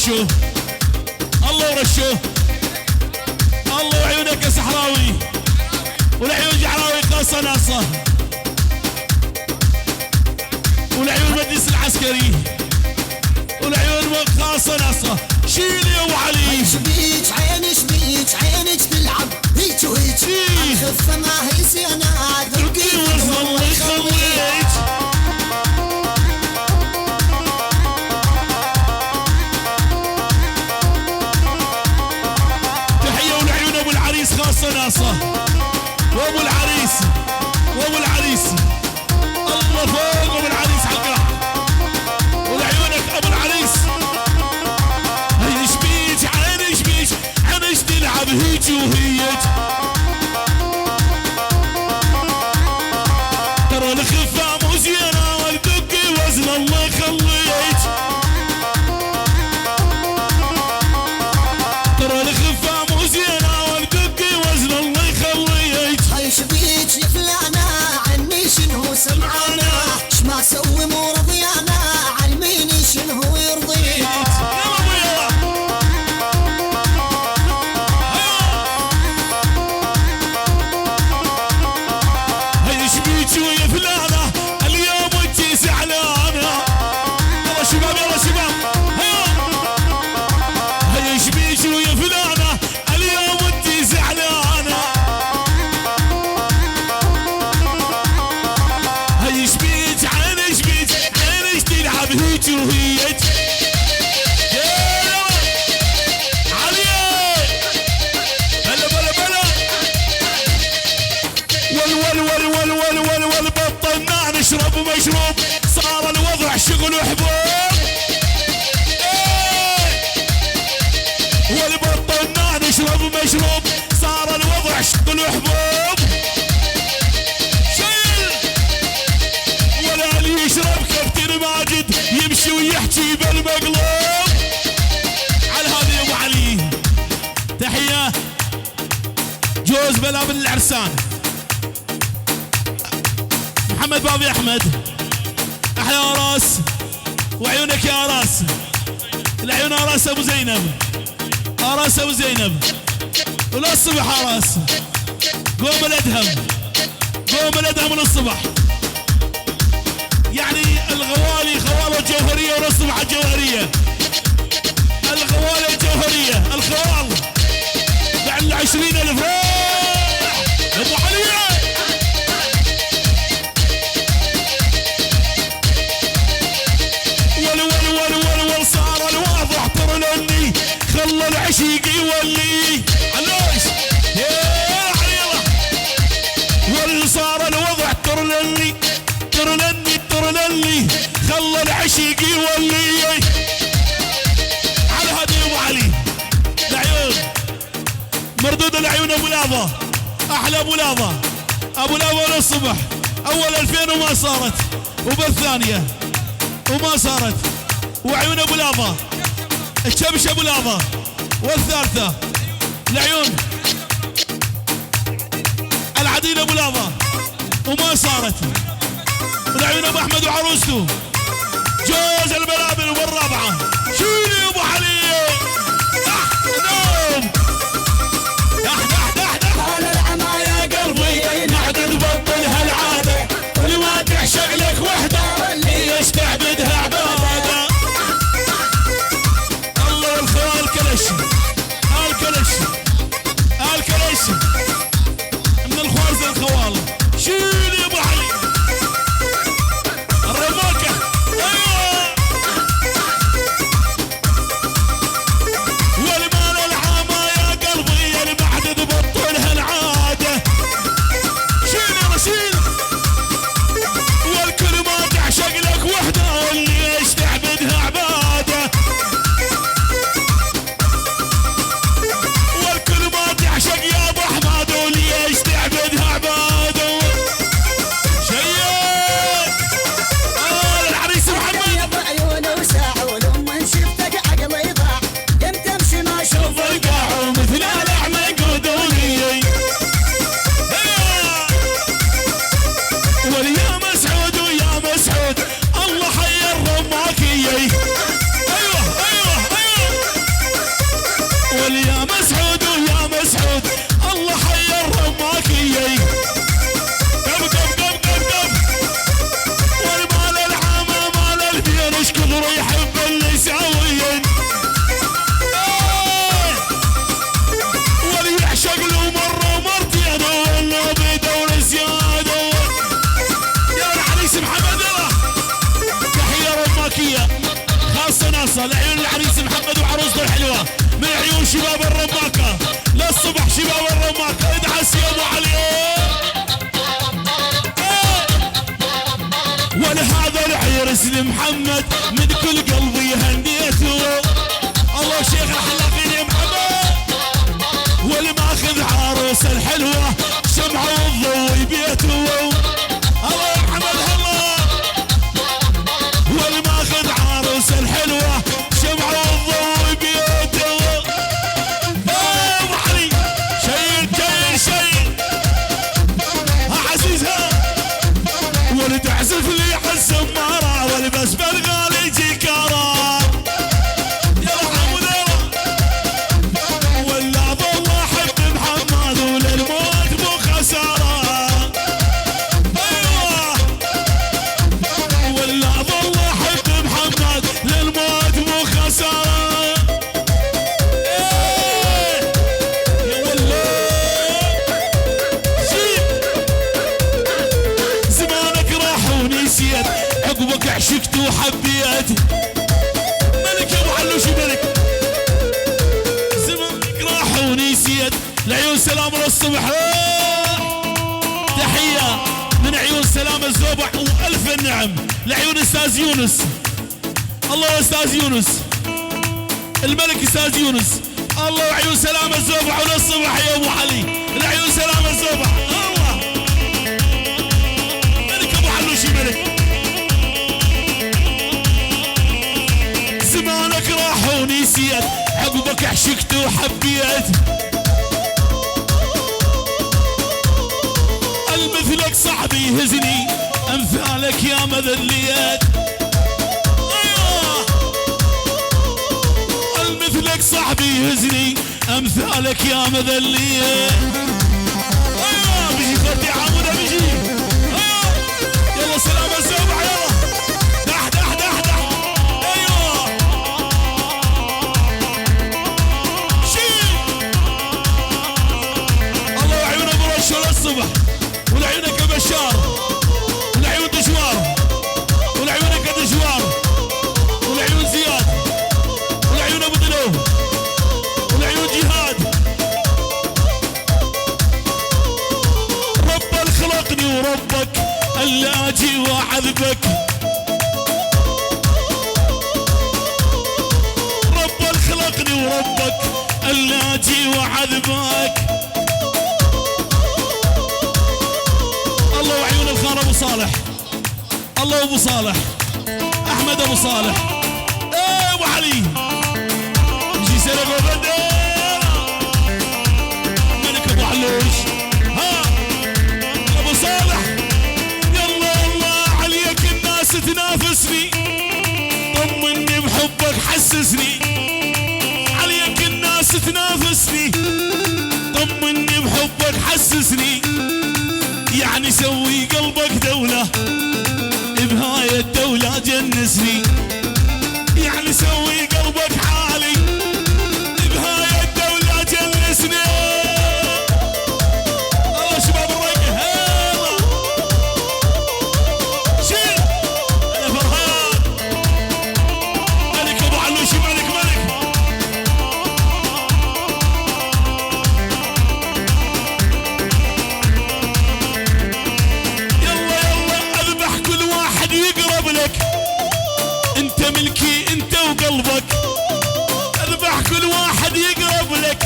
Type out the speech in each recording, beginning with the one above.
ورشوه الله ورشوه الله وعيونك يا صحراوي والعيون جعراوي خاصة ناصة والعيون مجلس العسكري والعيون خاصة ناصة شيلي يا ابو علي عينش بيك عينش تلعب هيك وهيك الخفة ما هي سيانات تركي وزن الله يخليك تحية والعيون ابو العريس خاصة ناصة وابو العريس الله فوق ابو العريس حقه ولعيونك ابو العريس عينش بيك عينش تلعب هيك وهيك ترى الخفة مو زينة والدقي وزن الله يخليك ترى الخفة مو زينة والدقي وزن الله يخليك عيش بيك يا فلانة عني شنو سمعانة ما سوي مو رضيانة علميني شنو يرضيك هيش بيك ويا فلانة اليوم انتي زعلانة يلا شباب هيش بيك ويا فلانة اليوم انتي زعلانة هيش بيك عينش تلعب هيك وهيك بطلنا نشرب ومشروب صار الوضع شغل وحبوب بطلنا نشرب ومشروب صار الوضع شغل وحبوب شيل ولا اللي يشرب كابتن ماجد يمشي ويحكي بالمقلوب على هذا يا ابو علي تحية جوز بلابن العرسان محمد بابي احمد احلى راس وعيونك يا راس العيون راس ابو زينب راس ابو زينب ولا الصبح راس قوم الادهم للصبح يعني الغوالي خوالة الجوهرية والصبح الجوهرية الغوالي الجوهرية الخوال بعد 20,000 ابو علي ول صار الواضح ترلني خلى العشيق يولي علوش يا علي ول صار الوضع ترلني خلى العشيق يولي على هذا يا ابو علي العيون مردود العيون ابو لاظة احلى ابو لاظة للصبح اول 2000 وما صارت وبالثانية وما صارت وعيون ابو لاظة الشبش ابو لاظة والثالثة العيون العديل ابو لاظة وما صارت والعيون ابو احمد وعروسته جوز البلابل والرابعة شيلي ابو علي نوم على العمى يا قلبي نعدل بطل هالعادة كل ما تعشق لك وحدة اللي يستعبدها عبادة الله الخوال الكلش من الخوارز الخوال شيل يا ابو علي الرماكة ايوه خاصة لعيون العريس محمد وعروسته الحلوة، من عيون شباب الرماكة للصبح شباب الرماكة. ادعس يا ابو علي. ولهذا العرس لمحمد من كل قلبي هنيته. الله شيخ الحلاقين يا محمد. والماخذ عروس الحلوة شمعة والضوء بيته. الله يا محمد هلا. والماخذ عروس الحلوة شمعة والضوء بيته. ابو علي شيل شيل شيل ها عزيزها. ولد عزف لي حس بمارة والبس بالغالي يجي كارا. يلا حمود يلا. ولا والله حب محمد وللموت مو خسارة. ايوه ولا والله حب محمد للموت مو خسارة. ايه يا ولا زمانك راح ونسيت عقبك عشقت وحبيت. ملك يا ابو علوش ملك. زمانك راح ونسيت لعيون سلام للصبح. تحية من عيون سلام الزوبع والف النعم لعيون استاذ يونس. الله يا استاذ يونس الملك استاذ يونس. الله وعيون سلام الزوبع وللصبح يا ابو علي لعيون سلام الزوبع. الله ملك ابو علوش ملك. زمانك راح ونسيت عقبك عشقت وحبيت. المثلك صعب يهزني امثالك يا مذليات. ايوه المثلك صعب يهزني امثالك يا مذليات. ايوه بيجي فردي عموده بيجي. ايوه يلا سلام الزوبع يلا. دح دح دح دح. ايوه شيل. الله وعيون ابو رشا للصبح ولعيونك بشار ولعيون دشوار ولعيونك دشوار ولعيون زياد ولعيون ابو دلو ولعيون جهاد. رب خلقني وربك الا اجي واعذبك. رب خلقني وربك الا اجي واعذبك. الله وعيون الخان ابو صالح. الله ابو صالح احمد ابو صالح. ايه ابو علي يجي سلك وبدر ملك ابو علوش. ها ابو صالح يلا الله عليك الناس تنافسني. طمني بحبك حسسني. عليك الناس تنافسني. طمني بحبك حسسني. يعني سوي قلبك دولة بهاي الدولة جنسني. يعني سوي قلبك حالي بهاي الدولة جنسني. الله شباب الرقة هلا شيل. انا فرحان ملك ابو علوش ملك ملك. انت ملكي انت وقلبك. اذبح كل واحد يقرب لك.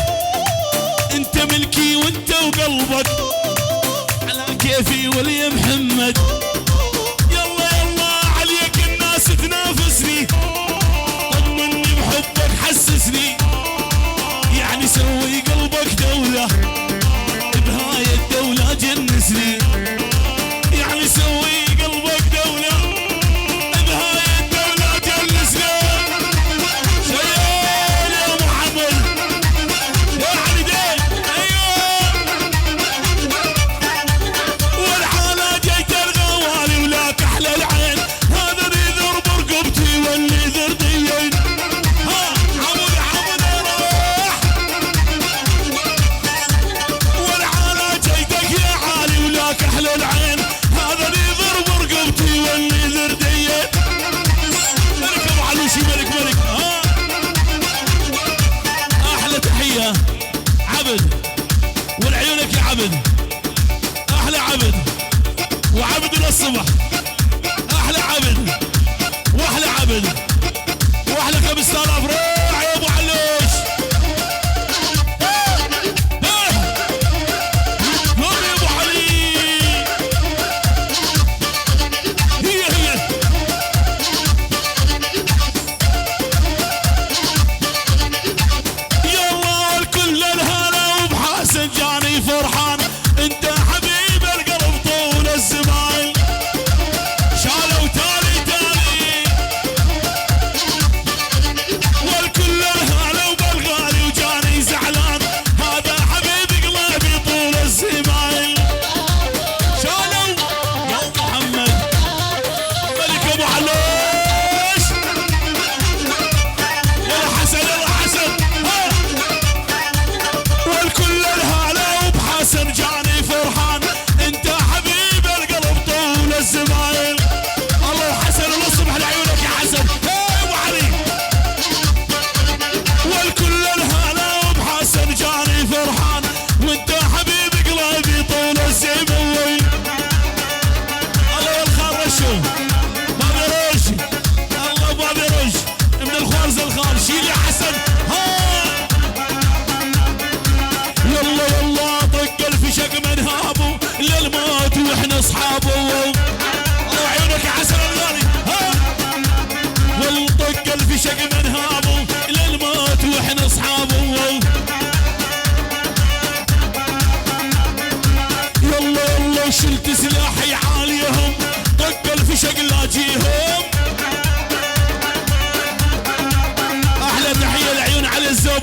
انت ملكي وانت وقلبك على كيفي ولي محمد. يلا يلا عليك الناس تنافسني. طمني بحبك حسسني. يعني سوي قلبك دولة بهاي الدولة جنسني. يعني سوي قلبك دولة بهاي الدولة جنسني. شيال يا محمد يا علي ديل. ايوه والحالة جيت الغوى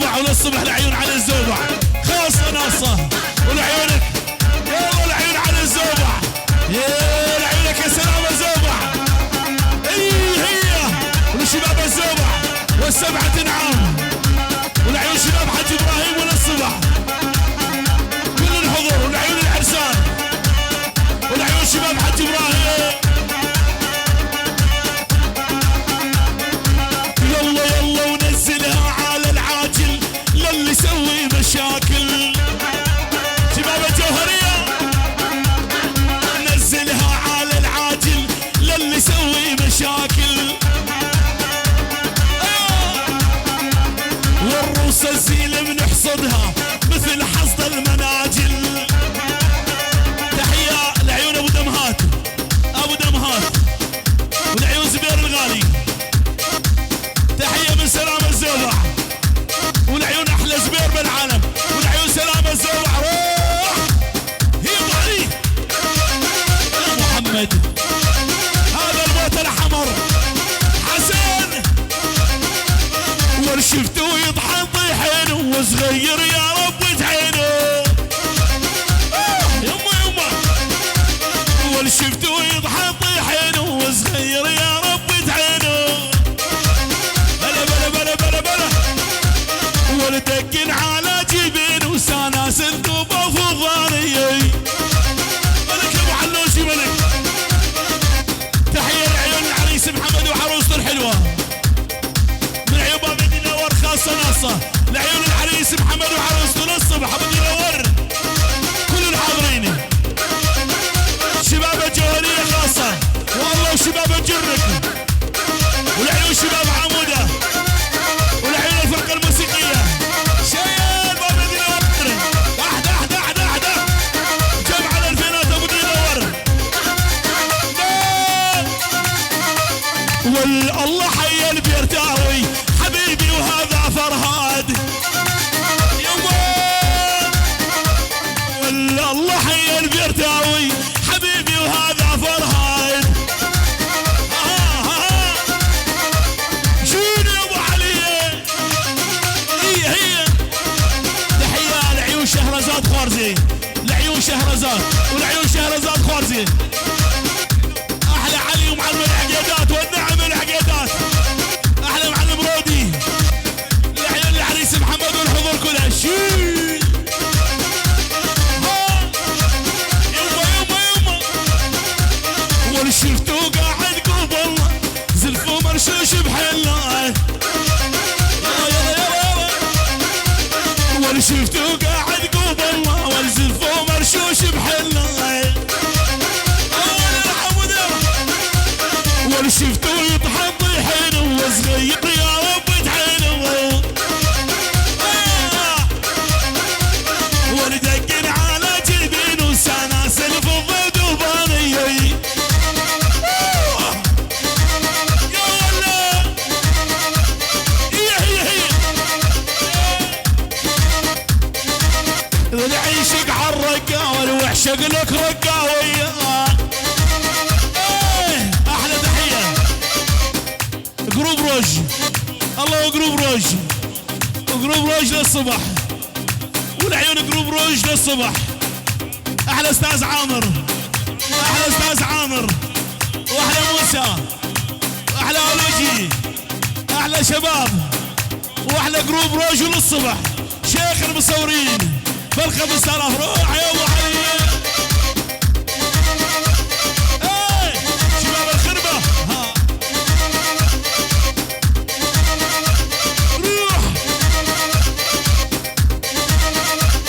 الزوبع وللصبح العيون على الزوبع خاصة ناصة ولعيونك يلا العيون على الزوبع يا لعيونك يا سلام الزوبع اي هي ولشباب الزوبع والسبعة نعام والعيون شباب حج ابراهيم وللصبح كل الحضور والعيون العرسان والعيون شباب حج ابراهيم يلا يلا ونزلها على العاجل للي يسوي مشاكل شباب الجوهرية نزلها على العاجل للي يسوي مشاكل والروس الزيل بنحصدها مثل حصد المناجل تحية لعيون ابو دمهات والعيون زبير الغالي تحية من سلام الزوبع والعيون احلى زبير بالعالم والعيون سلام الزوبع روح هي ضعيف يا محمد هذا الموت الحمر حسن ورشفته يطحن طيحينه وصغير يا رب تعينه يما ورشفته يطحن طيحينه وصغير يا رب تعينه بلا ولدقن على جبين وسناسل دوبه وفضانية ملك ابو علوشي ملك تحية لعيون العريس محمد وعروسته الحلوة من عيوب ابو دينور خاصة ناصة لعيون العريس محمد وعروسته للصبح ابو دينور كل الحاضرين شباب الجوهرية خاصة والله وشباب الجرك والعيون شباب عمودة والعيون الفرقة الموسيقية شيال بابا دينور احدى جمع الالفينات ابو دينور والله حي البيرتاوي حبيبي وهذا فرهاد والله حي البيرتاوي حبيبي وهذا فرهاد شوني يا ابو علي هي تحية لعيون شهرزاد خوارزي لعيون شهرزاد والعيون شهرزاد خوارزي احلى علي ومعلم العقيدات والنعم العقيدات احلى معلم رودي لعيون العريس محمد والحضور كلها شيل يما ورشفته قاعد قبل زلفه مرشوش بحله يلا ورشفته قاعد قبل والزلفه مرشوش بحله ورشفته يطحن طيحينه وصغير يا رب تعينه وردقن على جبينه سناسل فضة دوبانية يا ولا هي اللي عيشك عالرقاوة الوحشة لك رقاوية احلى تحية جروب روج الله جروب روج للصبح والعيون جروب روج للصبح احلى استاذ عامر واحلى موسى واحلى الوجي احلى شباب واحلى جروب روج للصبح شيخ المصورين بال5000 روح يا ابو علي شباب الخربة روح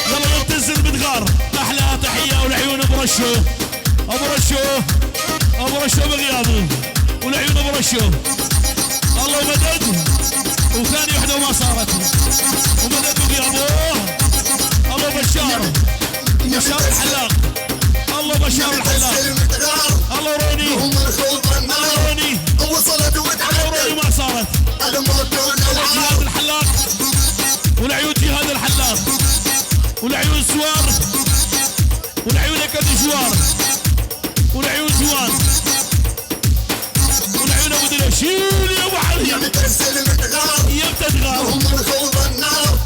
يلا يبتزل بتغار احلى تحية والعيون برشو بغيابه والعيون برشو الله مدد وثاني وحده ما صارت ومدد بغيابه الله بشار الحلاق الله بشار الحلاق الله روني وصلت روني ما صارت جهاد الحلاق والعيون جهاد الحلاق والعيون سوار والعيون اكد جوار والعيون جوان والعيون ابو دلاشيل يا ابو علي يا متغار يا بتتغار هم الخوض النار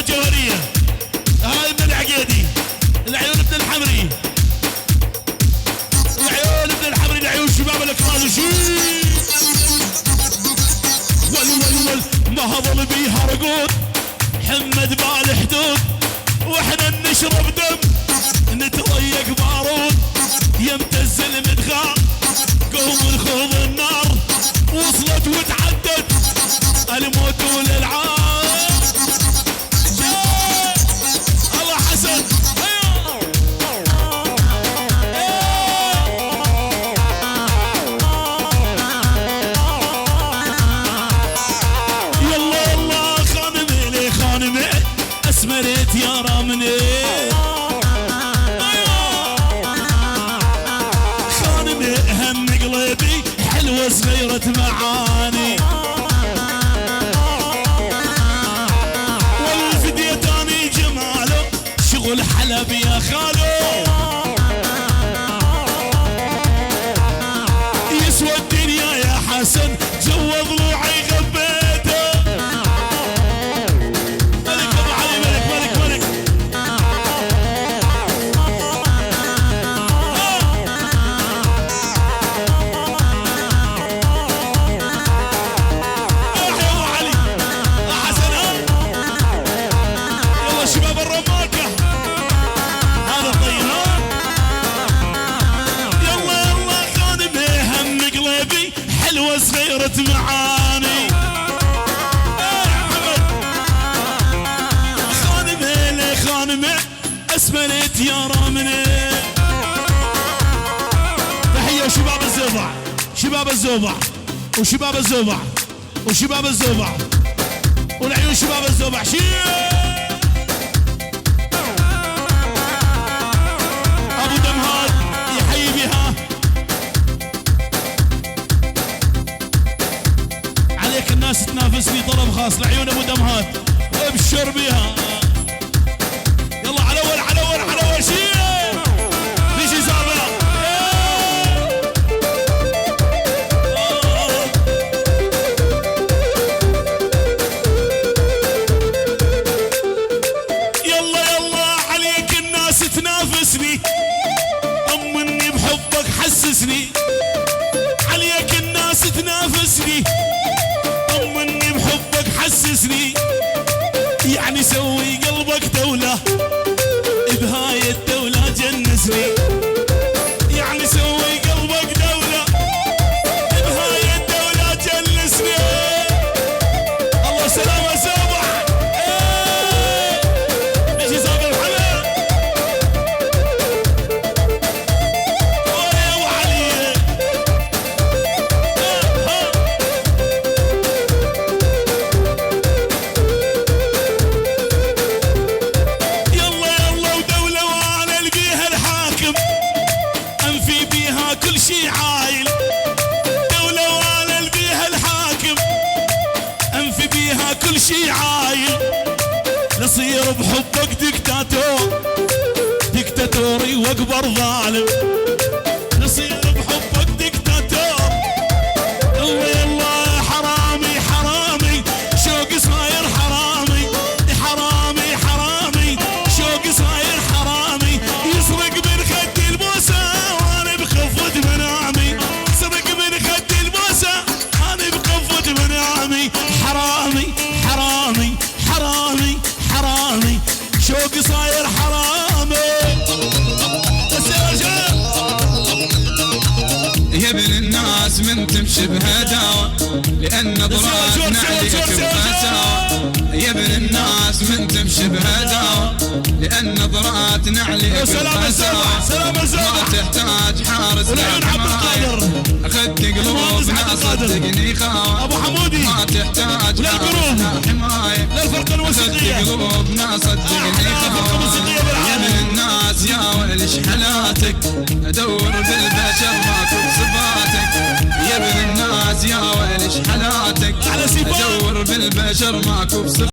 الجوهرية، هاي ابن العقيدي، العيون ابن الحمري، العيون ابن الحمري، العيون شباب الكرازي. ول ما هضل بيها رقود، حمد بالحدود، واحنا نشرب دم نتضيق بارود، يمتز المدخال قوم نخوض النار، وصلت وتعدت الموت والالعاب. الله حسن يلا الله خانمي لي خانمي اسمرت يا رامني، خانمي هم قلبي حلوة صغيرة معاني، والفديتاني جماله شغل حلب يا خالو، يسوى الدنيا يا حسن جوا ضلوعي غبيته. ملك ابو علي، ملك ملك ملك يا ابو علي يا حسن. يلا شباب الرماكه هذا الطيب. يلا يلا خانمي هم قلبي حلوة صغيرة معاني، خانمي لي خانمي اسمنت يا رامني. تحية شباب الزوبع، شباب الزوبع وشباب الزوبع وشباب الزوبع والعيون شباب الزوبع. ابو دمهاد يحيي بها، عليك الناس تنافسني طلب خاص لعيون ابو دمهاد، ابشر بها. يلا على اول على اول على اول شيء ليش سابع. يلا يلا عليك الناس تنافسني، طمني بحبك حسسني، عليك الناس تنافسني، طمني بحبك حسسني، يعني سوي قلبك دولة بهاي الدولة جنسني، يعني سوي قلبك دولة بهاي الدولة جنسني. الله سلامة سابع ليش يسابع الحلا. يا ابو علي يلا يلا ودولة وانا البيها الحاكم، انفي بيها كل شي عايل، دولة وانا البيها الحاكم، انفي بيها كل شي عايل، نصير بحبك دكتاتور، دكتاتوري واكبر ظالم، نصير بحبك دكتاتور. الله يلا حرامي حرامي شوق صاير حرامي، حرامي حرامي شوق صاير حرامي، يسرق من خد البوسه وانا بخفض منامي، سرق من خد البوسه انا بخفض منامي، حرامي حرامي حرامي حرامي شوق صاير حرامي. بس يا رجال يا ابن الناس من تمشي بهداوة، لأن نظراتنا عليك بغساوة. يا ابن الناس من تمشي بهداوة، لأن نظراتنا عليك بغساوة. ما تحتاج حارس للحماية، أخذت قلوبنا صدقني خاوة. ابو حمودي ما تحتاج حارس للحماية، للفرقة الموسيقية، أخذت قلوبنا صدقني خاوة. يا ابن الناس يا ويلش حالاتك، أدور بالبشر ماكو بصفاتك. يا ابن الناس يا ويلش حالاتك، ادور بالبشر ماكو بصفاتك.